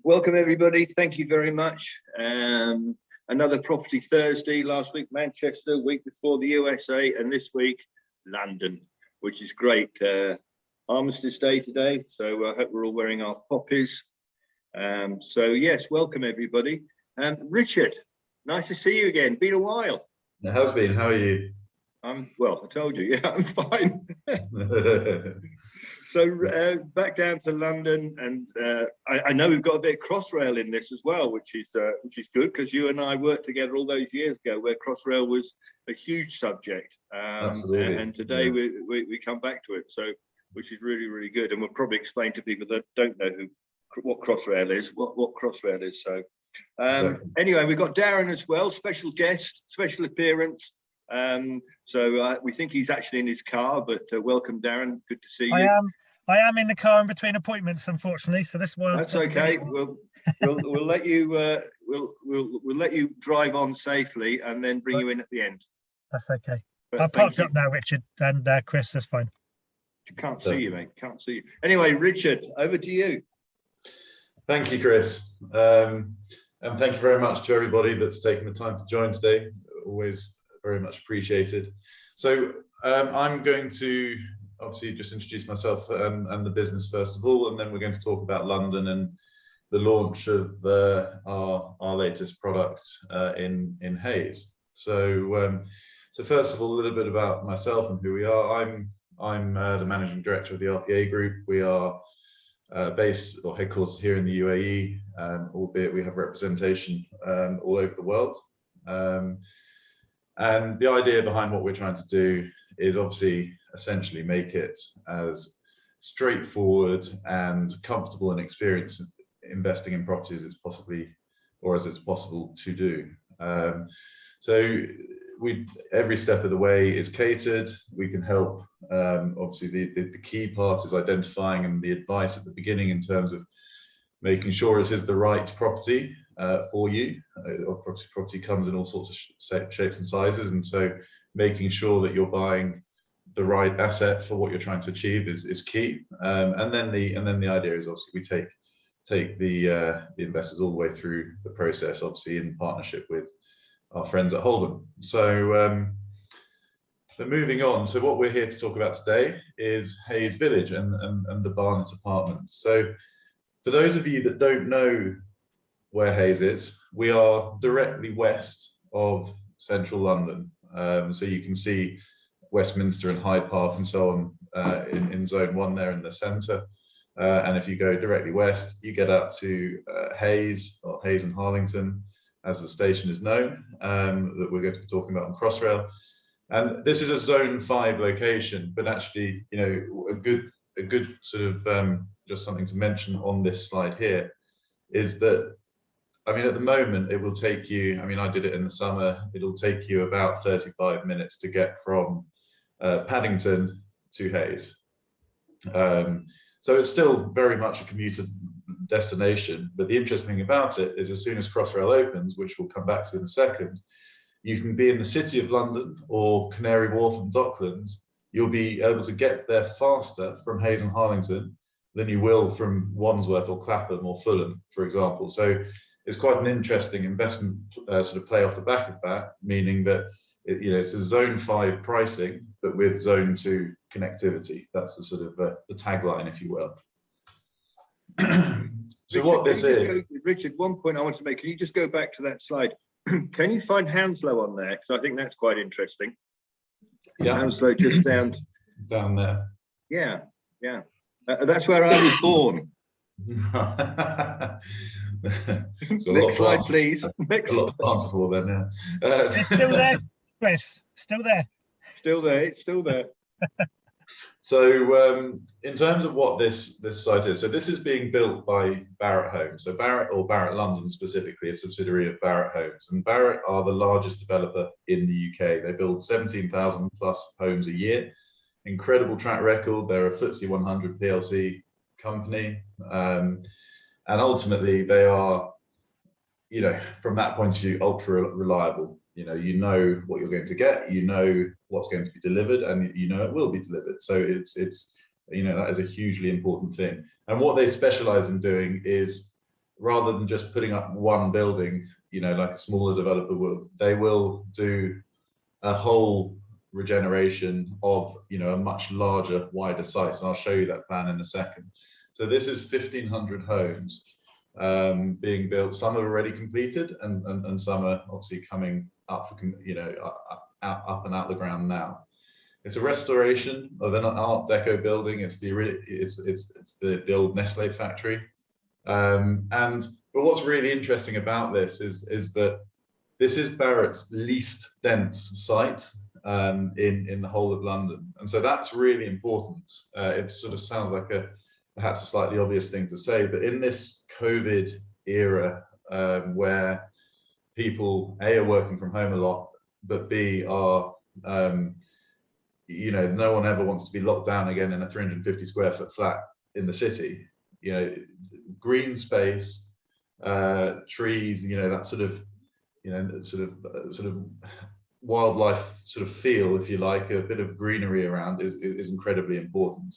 Welcome everybody. Thank you very much. Another Property Thursday. Last week Manchester, week before the USA, and this week London, which is great. Armistice Day today, so I hope we're all wearing our poppies. So yes, welcome everybody. Richard, nice to see you again. Been a while. It has been. How are you? Well, I told you, yeah, I'm fine. So back down to London, and I know we've got a bit of Crossrail in this as well, which is good, because you and I worked together all those years ago, where Crossrail was a huge subject. And today we come back to it, so which is really, really good. And we'll probably explain to people that don't know what Crossrail is, what Crossrail is. So anyway, we've got Darren as well, special guest, special appearance. So we think he's actually in his car, but welcome, Darren. Good to see you. I am in the car in between appointments, unfortunately. So this one. That's okay. We'll let you we'll let you drive on safely, and then bring you in at the end. That's okay. I've parked up now, Richard and Chris. That's fine. Can't see you, mate. Can't see you. Anyway, Richard, over to you. Thank you, Chris. And thank you very much to everybody that's taken the time to join today. Always very much appreciated. So I'm going to obviously just introduce myself and the business first of all, and then we're going to talk about London and the launch of our latest product in Hayes. So first of all, a little bit about myself and who we are. I'm the managing director of the RPA Group. We are based or headquartered here in the UAE, albeit we have representation all over the world. And the idea behind what we're trying to do is obviously essentially make it as straightforward and comfortable and experienced investing in properties as it's possible to do. So every step of the way is catered. We can help. Obviously, the key part is identifying and the advice at the beginning in terms of making sure it is the right property for you. Property comes in all sorts of shapes and sizes, and so making sure that you're buying the right asset for what you're trying to achieve is key. And then the idea is obviously we take the investors all the way through the process, obviously in partnership with our friends at Holborn. So moving on, so what we're here to talk about today is Hayes Village and the Barnett Apartments. So for those of you that don't know where Hayes is, we are directly west of central London. So you can see Westminster and Hyde Park and so on in zone 1 there in the centre. And if you go directly west, you get out to Hayes, or Hayes and Harlington, as the station is known, that we're going to be talking about on Crossrail. And this is a zone 5 location, but actually, you know, a good sort of just something to mention on this slide here is that, I mean, at the moment, it will take you, I mean, I did it in the summer, it'll take you about 35 minutes to get from Paddington to Hayes. So it's still very much a commuter destination, but the interesting thing about it is as soon as Crossrail opens, which we'll come back to in a second, you can be in the City of London or Canary Wharf and Docklands. You'll be able to get there faster from Hayes and Harlington than you will from Wandsworth or Clapham or Fulham, for example. So it's quite an interesting investment sort of play off the back of that, meaning that it's a zone 5 pricing, but with zone 2 connectivity. That's the sort of the tagline, if you will. So Richard, what this is, Richard, one point I want to make. Can you just go back to that slide? Can you find Hounslow on there? Because I think that's quite interesting. Yeah, Hounslow just down there. Yeah. That's where I was born. Next slide, please. Next slide. Answerable then, yeah. It's still there, Chris. Still there. It's still there. So in terms of what this site is, so this is being built by Barratt Homes. So Barratt London specifically, a subsidiary of Barratt Homes. And Barratt are the largest developer in the UK. They build 17,000 plus homes a year. Incredible track record. They're a FTSE 100 PLC company. And ultimately they are, from that point of view, ultra reliable. You know what you're going to get, you know what's going to be delivered, and you know it will be delivered. So it's that is a hugely important thing. And what they specialize in doing is rather than just putting up one building, you know, like a smaller developer will, they will do a whole regeneration of, you know, a much larger, wider site. And I'll show you that plan in a second. So this is 1,500 homes being built. Some are already completed, and some are obviously coming up for, you know, up and out the ground now. It's a restoration of an Art Deco building. It's the old Nestle factory. But what's really interesting about this is that this is Barratt's least dense site in the whole of London, and so that's really important. It sort of sounds like perhaps a slightly obvious thing to say, but in this COVID era, where people A, are working from home a lot, but B, are you know, no one ever wants to be locked down again in a 350 square foot flat in the city. You know, green space, trees, you know, that sort of, you know, sort of wildlife sort of feel, if you like, a bit of greenery around is incredibly important.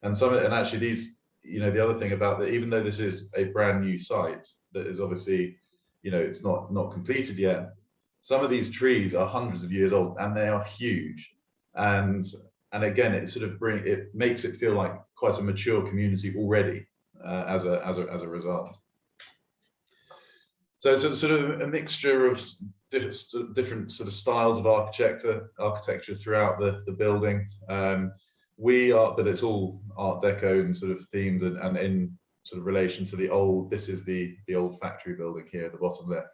And actually these, you know, the other thing about that, even though this is a brand new site that is obviously, you know, it's not completed yet, some of these trees are hundreds of years old and they are huge. And again, it sort of makes it feel like quite a mature community already as a result. So it's sort of a mixture of different sort of styles of architecture throughout the building. But it's all Art Deco and sort of themed and in sort of relation to the old. This is the old factory building here at the bottom left.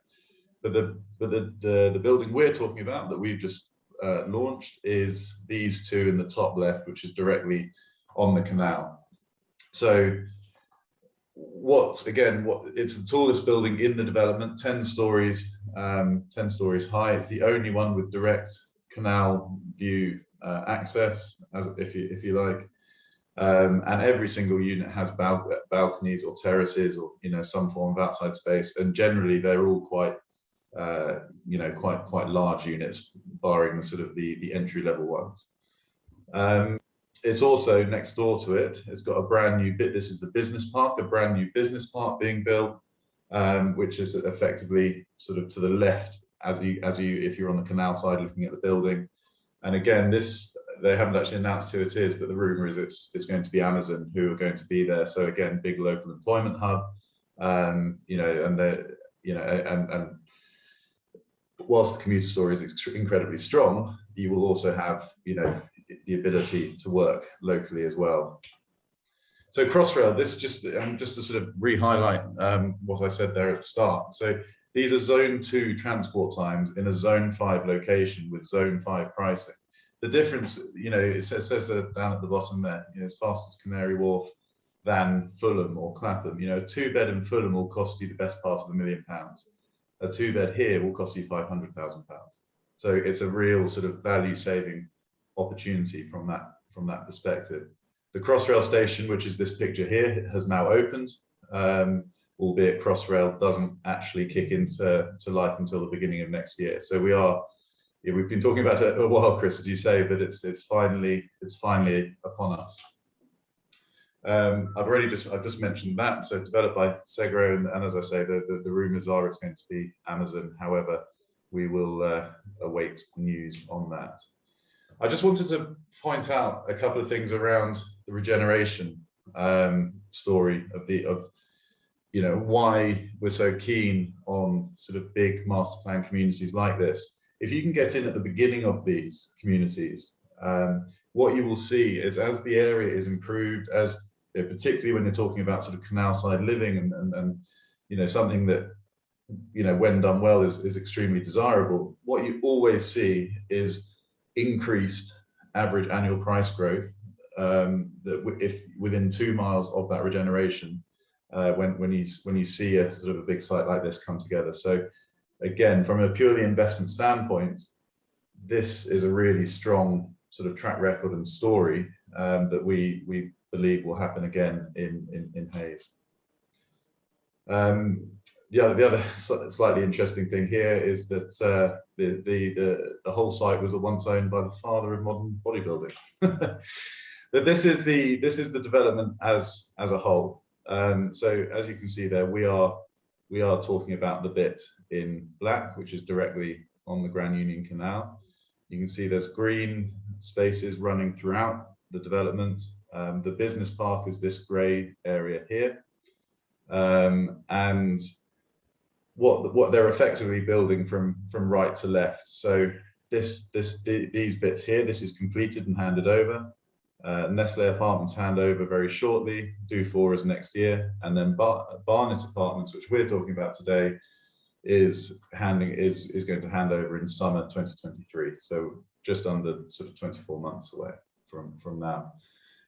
But the building we're talking about that we've just launched is these two in the top left, which is directly on the canal. So it's the tallest building in the development, 10 stories high. It's the only one with direct canal view access, if you like, and every single unit has balconies or terraces or, you know, some form of outside space, and generally they're all quite you know, quite large units, barring sort of the entry level ones. It's also next door to it. It's got a brand new bit. This is the business park, a brand new business park being built, which is effectively sort of to the left as you if you're on the canal side looking at the building. And again, they haven't actually announced who it is, but the rumor is it's going to be Amazon who are going to be there. So again, big local employment hub. You know, and and whilst the commuter story is incredibly strong, you will also have, you know, the ability to work locally as well. So Crossrail, this just to sort of re-highlight what I said there at the start. So these are zone 2 transport times in a zone 5 location with zone 5 pricing. The difference, you know, it says down at the bottom there, you know, it's faster to Canary Wharf than Fulham or Clapham. You know, a 2-bed in Fulham will cost you the best part of £1 million. A 2-bed here will cost you £500,000. So it's a real sort of value saving opportunity from that perspective. The Crossrail station, which is this picture here, has now opened, albeit Crossrail doesn't actually kick into life until the beginning of next year. So we've been talking about it a while, Chris, as you say, but it's finally upon us. I've just mentioned that. So developed by Segro, and as I say, the rumors are it's going to be Amazon. However, we will await news on that. I just wanted to point out a couple of things around the Regeneration story of you know, why we're so keen on sort of big master plan communities like this. If you can get in at the beginning of these communities, what you will see is as the area is improved, particularly when you're talking about sort of canal side living and you know, something that, you know, when done well is extremely desirable, what you always see is increased average annual price growth that if within 2 miles of that regeneration, when you see a sort of a big site like this come together. So again, from a purely investment standpoint, this is a really strong sort of track record and story that we believe will happen again in Hayes. The other slightly interesting thing here is that the whole site was once owned by the father of modern bodybuilding. But this is the development as a whole. So as you can see there, we are we are talking about the bit in black, which is directly on the Grand Union Canal. You can see there's green spaces running throughout the development. The business park is this grey area here. And what they're effectively building from right to left. So these bits here, this is completed and handed over. Nestle Apartments hand over very shortly. Do4 is next year, and then Barnett Apartments, which we're talking about today, is going to hand over in summer 2023. So just under sort of 24 months away from now.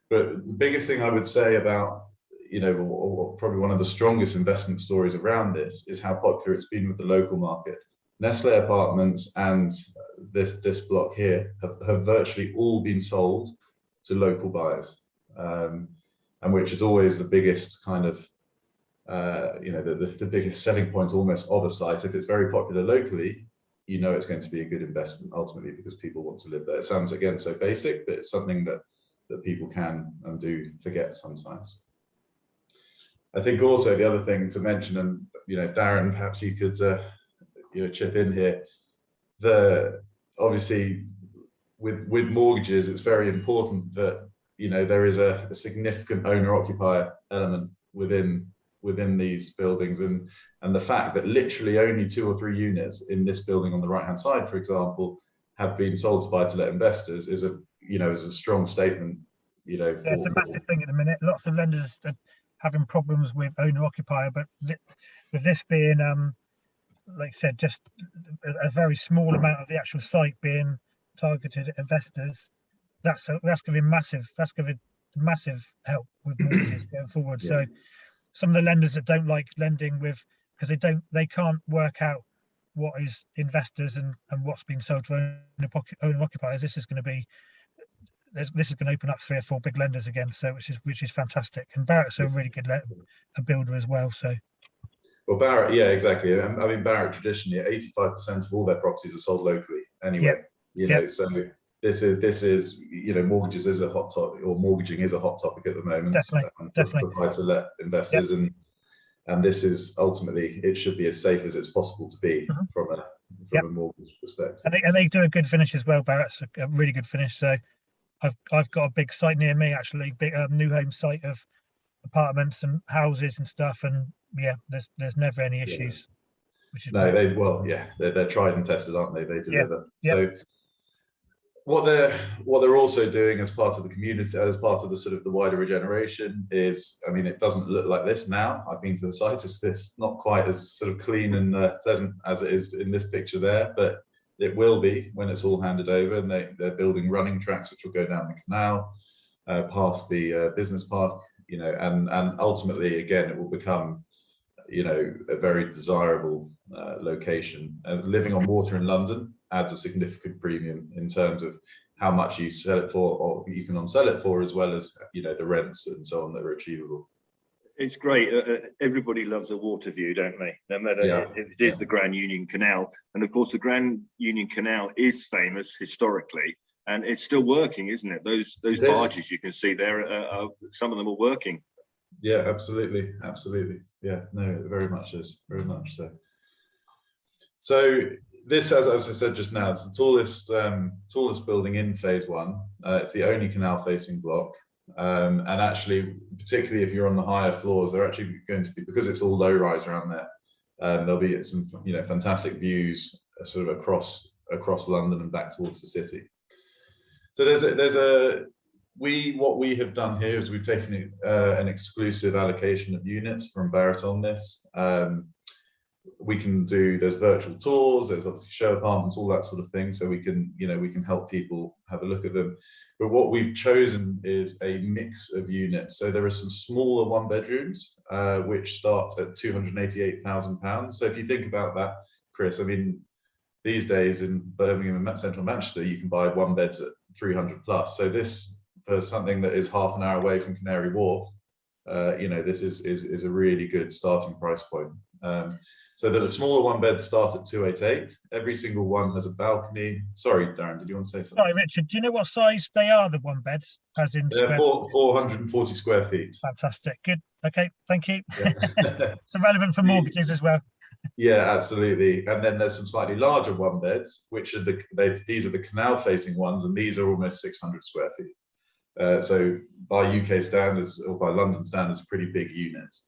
But the biggest thing I would say about, you know, or probably one of the strongest investment stories around this is how popular it's been with the local market. Nestle Apartments and this block here have virtually all been sold to local buyers, and which is always the biggest kind of, you know, the biggest selling point almost of a site. If it's very popular locally, you know it's going to be a good investment ultimately because people want to live there. It sounds again so basic, but it's something that people can and do forget sometimes. I think also the other thing to mention, and you know, Darren, perhaps you could you know, chip in here. Obviously with mortgages, it's very important that, you know, there is a significant owner-occupier element within these buildings, and the fact that literally only 2 or 3 units in this building on the right-hand side, for example, have been sold to buy-to-let investors is a strong statement. You know, it's a massive thing at the minute. Lots of lenders are having problems with owner-occupier, but with this being, like I said, just a very small amount of the actual site being targeted at investors, that's going to be massive. That's going to be massive help with mortgages going forward. Yeah. So some of the lenders that don't like lending with, because they can't work out what is investors and what's being sold to owner occupiers. This is going to open up 3 or 4 big lenders again. So which is fantastic. And Barrett's a really good a builder as well. So. Well, Barrett, yeah, exactly. I mean, Barrett traditionally, 85% of all their properties are sold locally anyway. Yep. You know, so this is you know, mortgages is a hot topic, or mortgaging is a hot topic at the moment. Definitely. For buy-to-let investors, and this is ultimately, it should be as safe as it's possible to be from a mortgage perspective. And they do a good finish as well. Barrett's a really good finish. So I've got a big site near me, actually, big new home site of apartments and houses and stuff, and yeah, there's never any issues. Which is they're tried and tested, aren't they? They deliver. Yeah. So what they're also doing as part of the community, as part of the sort of the wider regeneration, is, I mean, it doesn't look like this now. I've been to the site. It's not quite as sort of clean and pleasant as it is in this picture there, but it will be when it's all handed over. And they're building running tracks which will go down the canal, past the business park, you know, and ultimately, again, it will become, you know, a very desirable location. Living on water in London adds a significant premium in terms of how much you sell it for, or you can unsell it for, as well as, you know, the rents and so on that are achievable. It's great. Everybody loves a water view, don't they? No matter if it is the Grand Union Canal. And of course, the Grand Union Canal is famous historically, and it's still working, isn't it? Those barges you can see there, some of them are working. Yeah, absolutely. Yeah, no, very much is, very much so. So this, as I said just now, it's the tallest building in phase 1. It's the only canal-facing block, and actually, particularly if you're on the higher floors, they're actually going to be, because it's all low-rise around there. There'll be some, you know, fantastic views sort of across London and back towards the city. So what we have done here is we've taken an exclusive allocation of units from Barrett on this. There's virtual tours, there's obviously show apartments, all that sort of thing. So we can help people have a look at them. But what we've chosen is a mix of units. So there are some smaller 1-bedrooms, which starts at £288,000. So if you think about that, Chris, I mean, these days in Birmingham and central Manchester, you can buy 1-beds at 300 plus. So this, for something that is half an hour away from Canary Wharf, you know, this is a really good starting price point. So that the smaller one beds start at 288. Every single one has a balcony. Sorry, Darren, did you want to say something? Sorry, Richard. Do you know what size they are, the one beds, as in They're 440 square feet. Fantastic. Good. Okay. Thank you. Yeah. So relevant for mortgages as well. Yeah, absolutely. And then there's some slightly larger one beds, which are these are the canal facing ones, and these are almost 600 square feet. So by UK standards, or by London standards, pretty big units.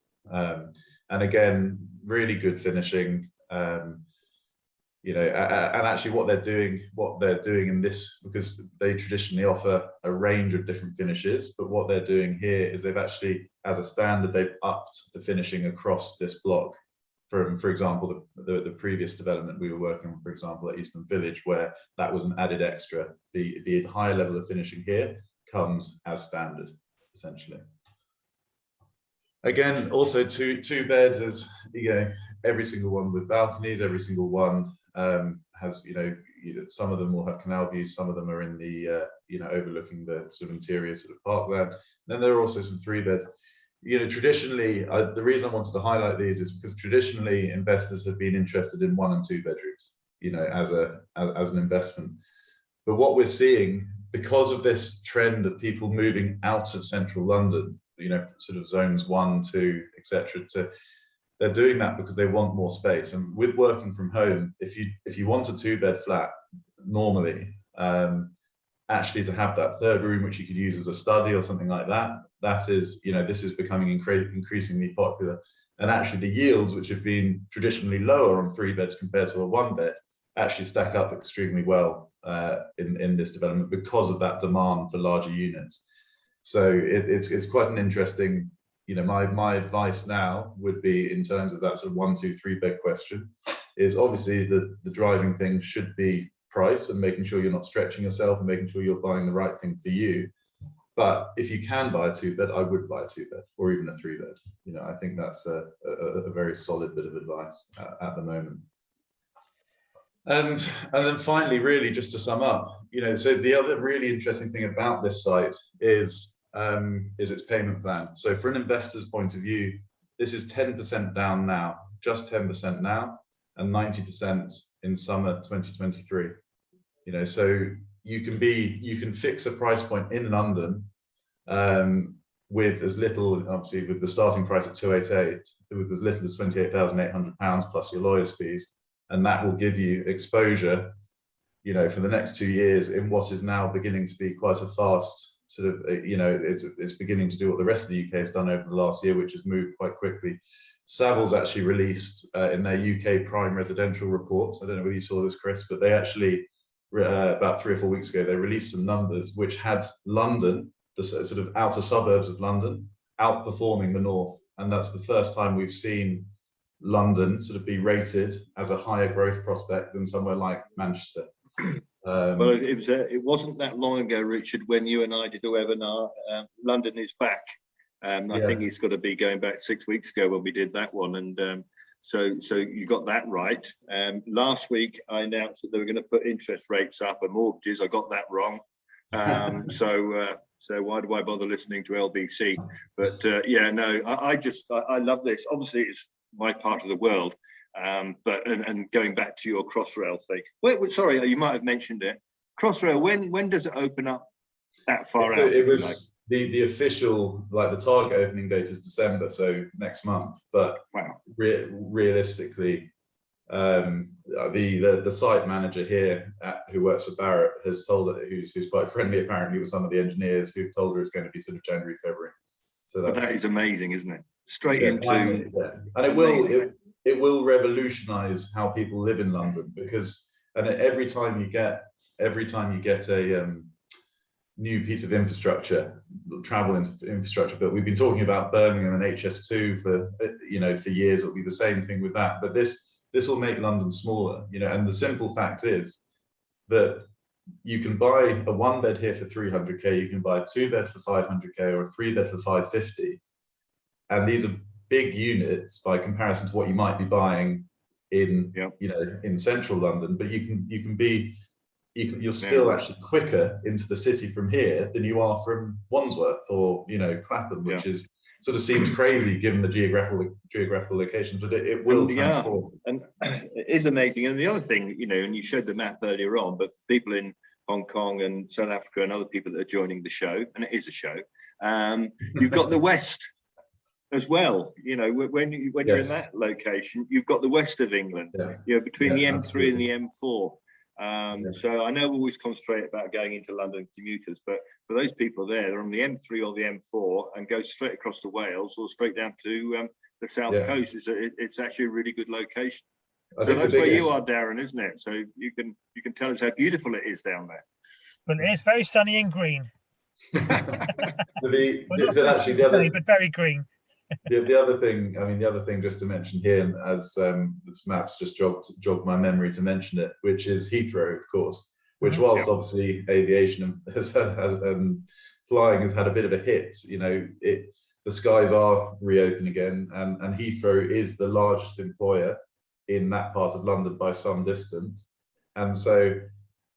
And again, really good finishing. You know, and actually what they're doing in this, because they traditionally offer a range of different finishes, but what they're doing here is they've actually, as a standard, they've upped the finishing across this block. From, for example, the previous development we were working on, for example, at Eastman Village, where that was an added extra. The higher level of finishing here comes as standard, essentially. Again, also two beds, as you know, every single one with balconies, every single one has, you know, some of them will have canal views, some of them are in the, you know, overlooking the sort of interior sort of parkland. Then there are also some 3 beds. You know, traditionally, the reason I wanted to highlight these is because traditionally investors have been interested in 1 and 2 bedrooms, you know, as an investment. But what we're seeing, because of this trend of people moving out of central London, you know, sort of zones 1, 2, etc., they're doing that because they want more space. And with working from home, if you want a 2-bed flat, normally, actually to have that 3rd room, which you could use as a study or something like that, that is, you know, this is becoming increasingly popular. And actually the yields, which have been traditionally lower on 3 beds compared to a 1 bed, actually stack up extremely well in this development because of that demand for larger units. So it's quite an interesting, you know, my advice now would be, in terms of that sort of 1, 2, 3 bed question, is obviously the driving thing should be price and making sure you're not stretching yourself and making sure you're buying the right thing for you. But if you can buy a 2-bed, I would buy a 2-bed or even a 3-bed. You know, I think that's a very solid bit of advice at the moment. And then finally, really just to sum up, you know, so the other really interesting thing about this site is its payment plan. So for an investor's point of view, this is 10% down now, just 10% now, and 90% in summer 2023. You know, so you can fix a price point in London with as little, obviously with the starting price at 288, with as little as £28,800 plus your lawyer's fees, and that will give you exposure, you know, for the next 2 years in what is now beginning to be quite a fast sort of, you know, it's beginning to do what the rest of the UK has done over the last year, which has moved quite quickly. Savills actually released in their UK prime residential report, I don't know whether you saw this, Chris, but they actually about 3 or 4 weeks ago, they released some numbers which had London, the sort of outer suburbs of London, outperforming the north. And that's the first time we've seen London sort of be rated as a higher growth prospect than somewhere like Manchester. Well, it wasn't that long ago, Richard, when you and I did a webinar, London is back. I think it's got to be going back 6 weeks ago when we did that one. And so you got that right. Last week, I announced that they were going to put interest rates up and mortgages. I got that wrong. So why do I bother listening to LBC? But yeah, no, I love this. Obviously, it's my part of the world. But going back to your Crossrail thing. Wait, sorry, you might have mentioned it. Crossrail, when does it open up that far out? It was the official, like the target opening date is December, so next month. But wow, realistically, the site manager here who works for Barrett has told her, who's quite friendly apparently with some of the engineers, who've told her it's going to be sort of January, February. So that is amazing, isn't it? Straight into finally, and it will revolutionize how people live in London, because every time you get a new piece of infrastructure, travel infrastructure, but we've been talking about Birmingham and HS2 for years. It'll be the same thing with that, but this will make London smaller, you know. And the simple fact is that you can buy a 1-bed here for 300k, you can buy a 2-bed for 500k, or a 3-bed for 550, and these are big units by comparison to what you might be buying in in central London. But you're still actually quicker into the city from here than you are from Wandsworth or Clapham, which is sort of seems crazy given the geographical locations, but it will transform. And it is amazing. And the other thing, you know, and you showed the map earlier on, but people in Hong Kong and South Africa and other people that are joining the show, and it is a show, you've got the West as well. You know, when you're in that location, you've got the west of England, you know, between the M3 absolutely. And the M4. So I know we always concentrate about going into London commuters, but for those people there, they're on the M3 or the M4 and go straight across to Wales or straight down to the south coast. It's actually a really good location. So that's where you are, Darren, isn't it? So you can tell us how beautiful it is down there. But it's very sunny and green. But very green. The other thing just to mention here, as this map's just jogged my memory to mention it, which is Heathrow, of course, which whilst obviously aviation has flying has had a bit of a hit, you know, the skies are reopened again, and Heathrow is the largest employer in that part of London by some distance, and so,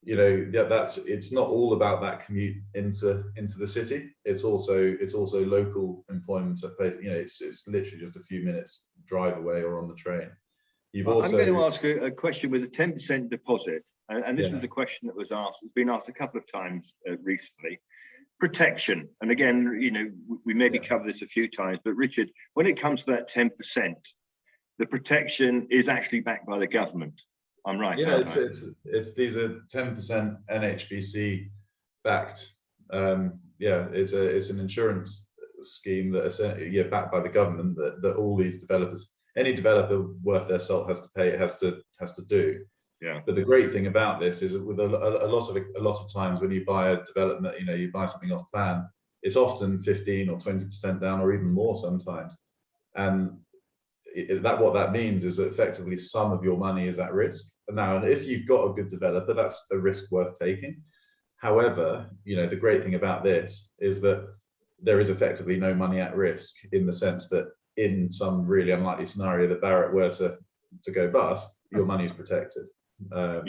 you know, it's not all about that commute into the city. It's also local employment at place. You know, it's literally just a few minutes drive away or on the train. I'm going to ask a question with a 10% deposit, and this was a question that was asked. It's been asked a couple of times recently. Protection, and again, you know, we maybe covered this a few times, but Richard, when it comes to that 10%, the protection is actually backed by the government. I'm right. Yeah, it's these are 10% NHBC backed. It's an insurance scheme that is backed by the government that all these developers, any developer worth their salt has to pay. It has to do. Yeah. But the great thing about this is that with a lot of times when you buy a development, you know, you buy something off plan, it's often 15 or 20% down, or even more sometimes, and what that means is that effectively some of your money is at risk. Now, if you've got a good developer, that's a risk worth taking. However, you know, the great thing about this is that there is effectively no money at risk, in the sense that in some really unlikely scenario that Barrett were to go bust, your money is protected. I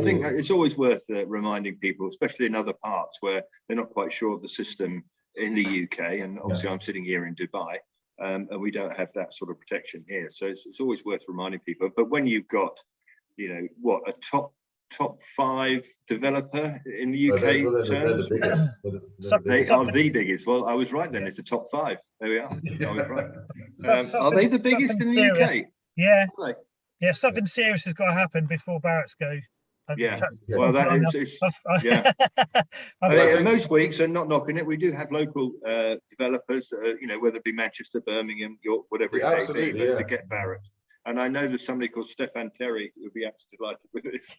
think it's always worth reminding people, especially in other parts where they're not quite sure of the system in the UK, and obviously I'm sitting here in Dubai. And we don't have that sort of protection here, so it's always worth reminding people. But when you've got, you know, a top 5 developer in the UK, they're the biggest. They are the biggest. Well, I was right then. It's the top 5. There we are. I was right. Are they the biggest in the UK? Yeah. Yeah. Something serious has got to happen before Barrett's go. Well, that is, most weeks, and not knocking it, we do have local developers, you know, whether it be Manchester, Birmingham, York, whatever it may be, to get Barrett. And I know there's somebody called Stefan Terry who'll be absolutely delighted with this.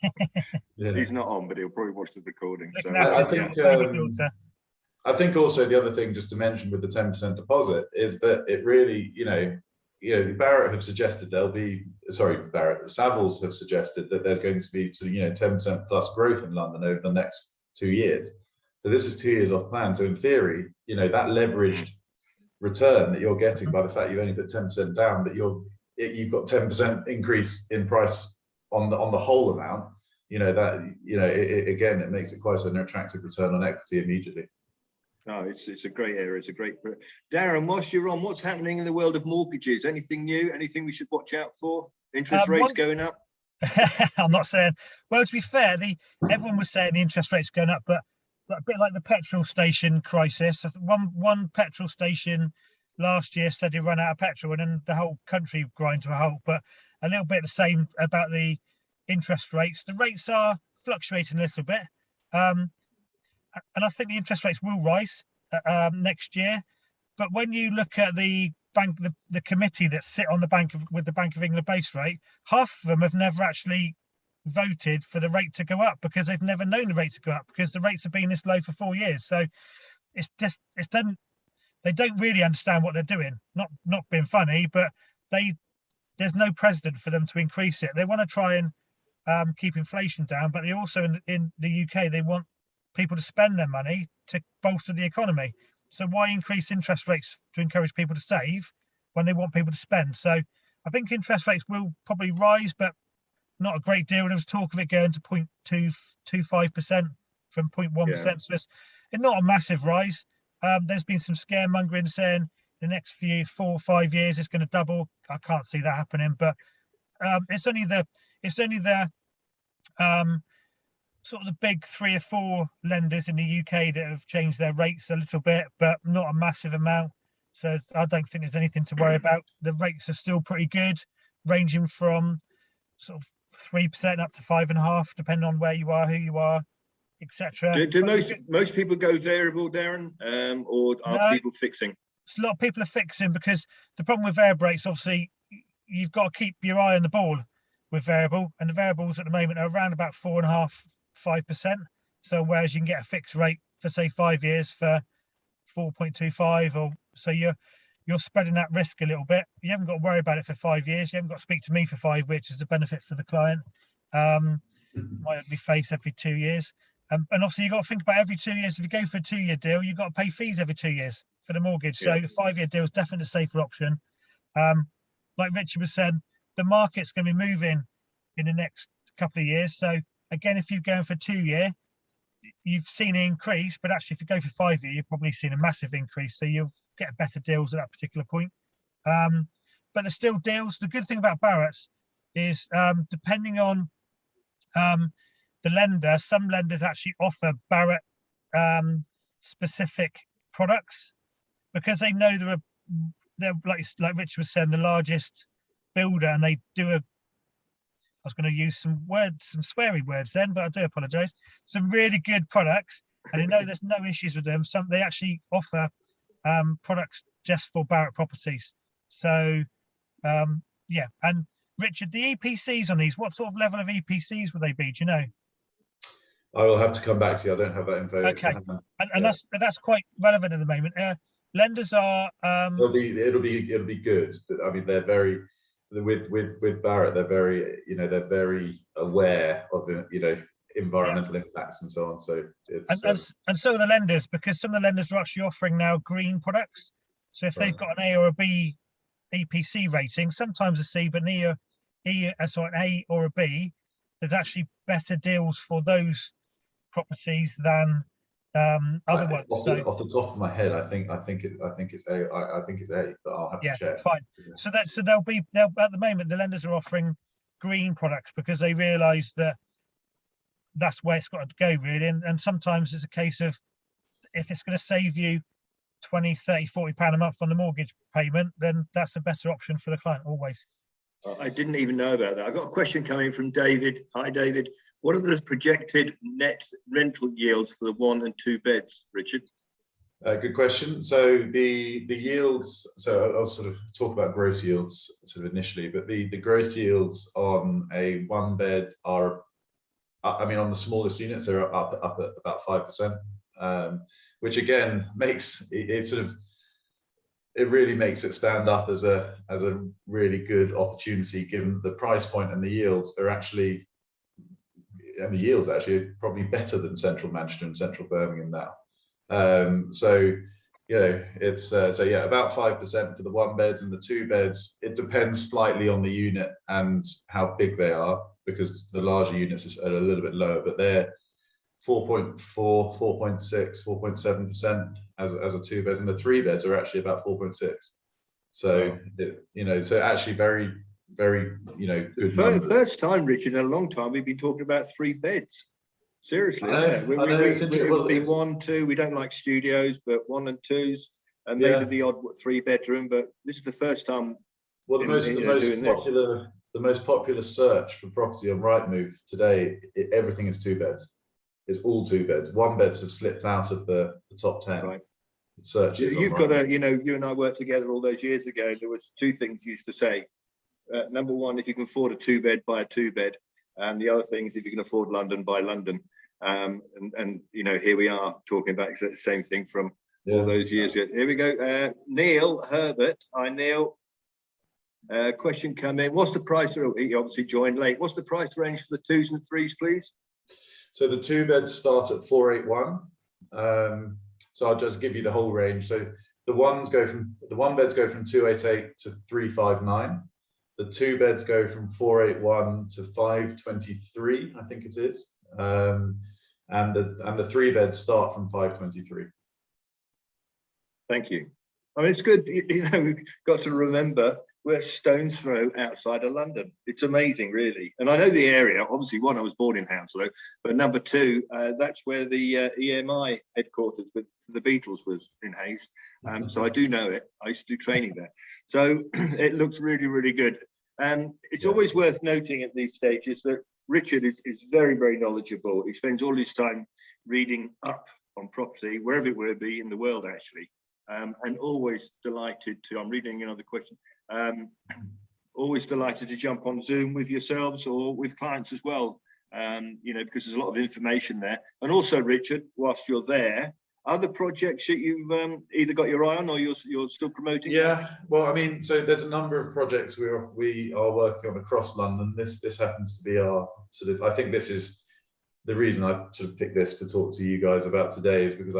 He's not on, but he'll probably watch the recording. So I think also the other thing just to mention with the 10% deposit is that it really, Savills have suggested that there's going to be sort of, 10% plus growth in London over the next 2 years. So this is 2 years off plan. So in theory, that leveraged return that you're getting by the fact you've only put 10% down, but you've got 10% increase in price on the whole amount, it makes it quite an attractive return on equity immediately. No, it's a great area. It's a great. Darren, whilst you're on, what's happening in the world of mortgages? Anything new? Anything we should watch out for? Interest rates going up? I'm not saying. Well, to be fair, everyone was saying the interest rates going up, but a bit like the petrol station crisis. One petrol station last year said it ran out of petrol, and then the whole country grind to a halt. But a little bit the same about the interest rates. The rates are fluctuating a little bit. And I think the interest rates will rise next year. But when you look at the bank, the committee that sit on with the Bank of England base rate, half of them have never actually voted for the rate to go up because they've never known the rate to go up because the rates have been this low for 4 years. So they don't really understand what they're doing. Not being funny, but there's no precedent for them to increase it. They want to try and keep inflation down, but they also in the UK they want people to spend their money to bolster the economy. So why increase interest rates to encourage people to save when they want people to spend? So I think interest rates will probably rise, but not a great deal. There was talk of it going to 0.225% from 0.1%. So it's not a massive rise. There's been some scaremongering saying the next 4 or 5 years it's going to double. I can't see that happening, but it's only the sort of the big 3 or 4 lenders in the UK that have changed their rates a little bit, but not a massive amount. So I don't think there's anything to worry about. The rates are still pretty good, ranging from sort of 3% up to 5.5%, depending on where you are, who you are, etc. Do most people go variable, Darren, or are people fixing? A lot of people are fixing, because the problem with variable rates, obviously, you've got to keep your eye on the ball with variable, and the variables at the moment are around about 4.5–5%. So whereas you can get a fixed rate for say 5 years for 4.25, or so you're spreading that risk a little bit. You haven't got to worry about it for 5 years. You haven't got to speak to me for 5, which is the benefit for the client. Might be faced every 2 years. And obviously, you've got to think about every 2 years. If you go for a 2-year deal, you've got to pay fees every 2 years for the mortgage. So the 5-year deal is definitely a safer option. Like Richard was saying, the market's going to be moving in the next couple of years. So again, if you're going for 2-year, you've seen an increase, but actually if you go for 5-year, you've probably seen a massive increase. So you'll get better deals at that particular point. But there's still deals. The good thing about Barrett's is depending on the lender, some lenders actually offer Barrett specific products, because they know they're like Richard was saying, the largest builder, and they do I was going to use some sweary words then, but I do apologize. Some really good products, and they know there's no issues with them. They actually offer products just for Barrett properties. So yeah. And Richard, the EPCs on these, what sort of level of EPCs would they be? Do you know? I will have to come back to you. I don't have that info. Okay, and that's quite relevant at the moment. Lenders are. It'll be good, but I mean they're very with Barrett. They're very aware of environmental impacts and so on. So it's and so are the lenders, because some of the lenders are actually offering now green products. So if they've got an A or a B EPC rating, sometimes a C, but an A or a B, there's actually better deals for those properties than other ones. Off the top of my head, I think it's A. I think it's A, but I'll have to check. Fine. So they'll at the moment the lenders are offering green products, because they realise that that's where it's got to go really. And sometimes it's a case of, if it's going to save you 20, 30, 40 pound a month on the mortgage payment, then that's a better option for the client always. I didn't even know about that. I've got a question coming from David. Hi, David. What are the projected net rental yields for the 1 and 2 beds, Richard? Good question. So the yields, so I'll sort of talk about gross yields sort of initially, but the gross yields on a 1 bed are, I mean, on the smallest units, they're up at about 5%, which again makes it sort of, it really makes it stand up as a really good opportunity, given the price point, and the yields are actually, probably better than central Manchester and central Birmingham now. So it's about 5% for the 1 beds, and the 2 beds, it depends slightly on the unit and how big they are, because the larger units are a little bit lower, but they're 4.4, 4.6, 4.7% as a 2 beds, and the 3 beds are actually about 4.6. So so actually very, very good. First time, Richard, in a long time we've been talking about 3 beds. Seriously, we've been 1, 2. We don't like studios, but 1 and 2s, and maybe the odd 3-bedroom. But this is the first time. Well, the most popular search for property on Rightmove today, everything is 2 beds. It's all 2 beds. 1 beds have slipped out of the top 10. Right. Searches. You've got you and I worked together all those years ago. There was 2 things you used to say. Number 1, if you can afford a 2-bed, buy a 2-bed. And the other thing is, if you can afford London, buy London. And here we are talking about the same thing from all those years ago. Here we go. Neil Herbert. Hi, Neil. Question come in. What's the price? He obviously joined late. What's the price range for the 2s and 3s, please? So the 2 beds start at 481. So I'll just give you the whole range. So the 1 beds go from 288 to 359. The 2 beds go from 481 to 523, I think it is. And the 3 beds start from 523. Thank you. I mean, it's good. You know, we've got to remember we're a stone's throw outside of London. It's amazing, really. And I know the area. Obviously, one, I was born in Hounslow, but number two, that's where the EMI headquarters with the Beatles was, in Hayes. So I do know it. I used to do training there. So it looks really, really good. And it's always worth noting at these stages that Richard is very, very knowledgeable. He spends all his time reading up on property, wherever it will be in the world, actually. And always delighted to, I'm reading another question, always delighted to jump on Zoom with yourselves or with clients as well, you know, because there's a lot of information there. And also, Richard, whilst you're there, other projects that you've either got your eye on or you're still promoting? Yeah, well, I mean, so there's a number of projects we are working on across London. This happens to be our sort of, I think this is the reason I sort of picked this to talk to you guys about today, is because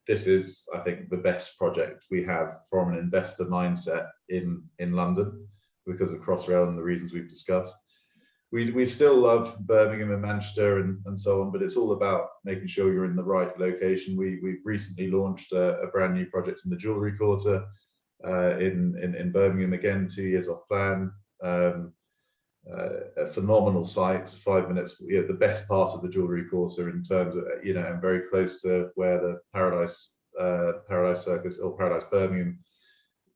this is, I think, the best project we have from an investor mindset in London, because of Crossrail and the reasons we've discussed. We still love Birmingham and Manchester and so on, but it's all about making sure you're in the right location. We've recently launched a brand new project in the Jewellery Quarter in Birmingham, again, 2 years off plan. A phenomenal site, 5 minutes, you know, the best part of the Jewellery Quarter in terms of, you know, and very close to where the Paradise Circus or Paradise Birmingham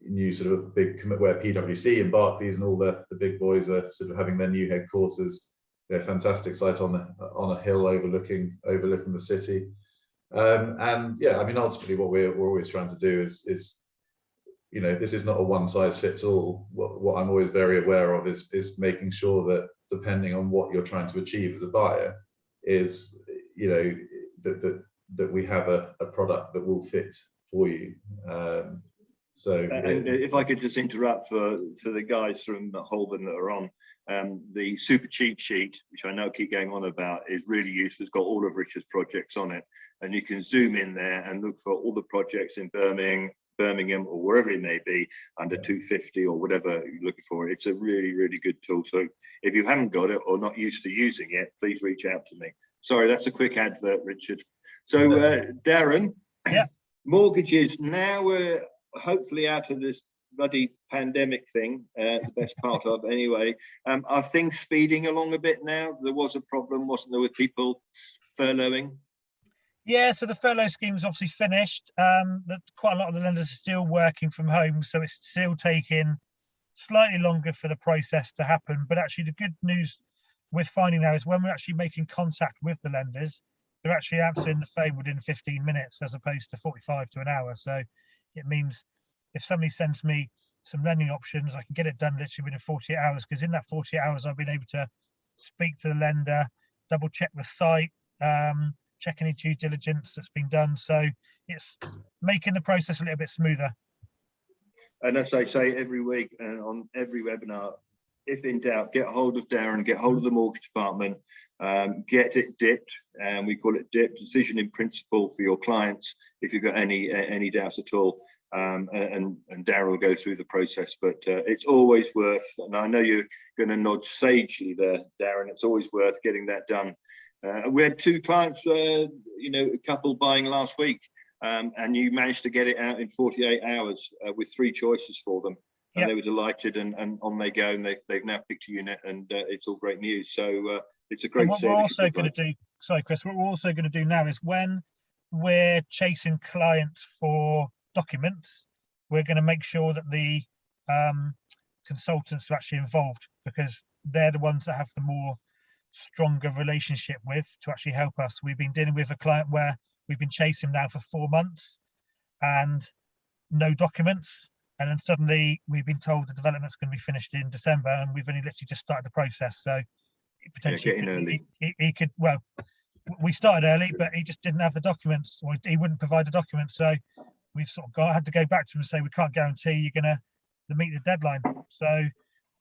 new sort of big, where PwC and Barclays and all the big boys are sort of having their new headquarters. You know, fantastic site on a hill overlooking the city. And yeah, I mean, ultimately what we're always trying to do is, you know, this is not a one size fits all. What I'm always very aware of is making sure that, depending on what you're trying to achieve as a buyer, is, you know, that we have a product that will fit for you. And if I could just interrupt for the guys from Holborn that are on, the super cheat sheet, which I know I keep going on about, is really useful. It's got all of Richard's projects on it, and you can zoom in there and look for all the projects in Birmingham or wherever it may be under 250 or whatever you're looking for. It's a really, really good tool. So if you haven't got it or not used to using it, please reach out to me. Sorry, that's a quick advert, Richard. So Darren, mortgages, now we're hopefully out of this bloody pandemic thing, the best part of anyway. Are things speeding along a bit now? There was a problem, wasn't there, with people furloughing? Yeah, so the furlough scheme's obviously finished. Quite a lot of the lenders are still working from home, so it's still taking slightly longer for the process to happen. But actually, the good news we're finding now is when we're actually making contact with the lenders, they're actually answering the phone within 15 minutes as opposed to 45 to an hour. So it means if somebody sends me some lending options, I can get it done literally within 48 hours, because in that 48 hours, I've been able to speak to the lender, double check the site, check any due diligence that's been done. So it's making the process a little bit smoother. And as I say every week and on every webinar, if in doubt, get hold of Darren, get hold of the mortgage department, get it dipped, and we call it DIP, decision in principle, for your clients if you've got any doubts at all. And Darren will go through the process, but it's always worth, and I know you're going to nod sagely there, Darren, it's always worth getting that done. We had two clients, you know, a couple buying last week, and you managed to get it out in 48 hours with 3 choices for them. And they were delighted, and on they go, and they've now picked a unit, and it's all great news. So it's a great. What we're also going to do, sorry, Chris, what we're also going to do now is when we're chasing clients for documents, we're going to make sure that the consultants are actually involved, because they're the ones that have the more stronger relationship with to actually help us. We've been dealing with a client where we've been chasing now for 4 months and no documents, and then suddenly we've been told the development's going to be finished in December, and we've only literally just started the process. So potentially he could, well, we started early, but he just didn't have the documents, or he wouldn't provide the documents. So we've sort of had to go back to him and say, we can't guarantee you're going to meet the deadline. So,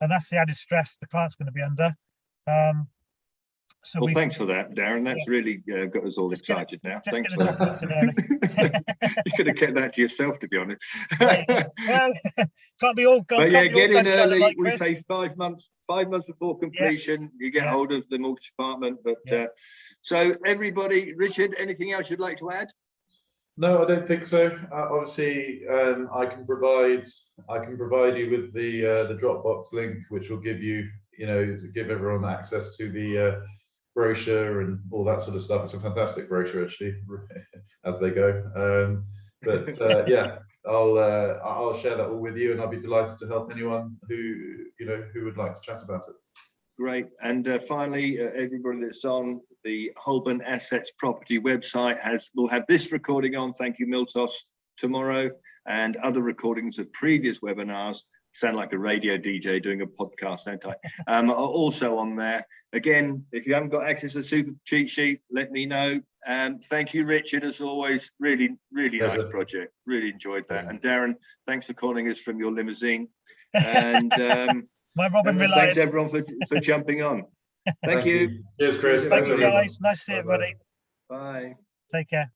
and that's the added stress the client's going to be under. So well, thanks for that, Darren. That's really got us all excited now. Thanks for that. You could have kept that to yourself, to be honest. Well, can't be all. But yeah, get in early. Like we say 5 months. 5 months before completion, you get hold of the mortgage department. But so everybody, Richard, anything else you'd like to add? No, I don't think so. Obviously, I can provide you with the Dropbox link, which will give you, to give everyone access to the brochure and all that sort of stuff. It's a fantastic brochure, actually, as they go. But yeah, I'll share that all with you, and I'll be delighted to help anyone who would like to chat about it. Great. And finally, everybody that's on the Holborn Assets property website will have this recording on. Thank you, Miltos, tomorrow, and other recordings of previous webinars. Sound like a radio DJ doing a podcast, don't I? Are also on there. Again, if you haven't got access to the super cheat sheet, let me know. Thank you, Richard, as always. Really, really nice project. Really enjoyed that. And Darren, thanks for calling us from your limousine. And my Robin thanks everyone for jumping on. Thank you. Cheers, Chris. Thank you, guys. Nice to see everybody. Bye. Take care.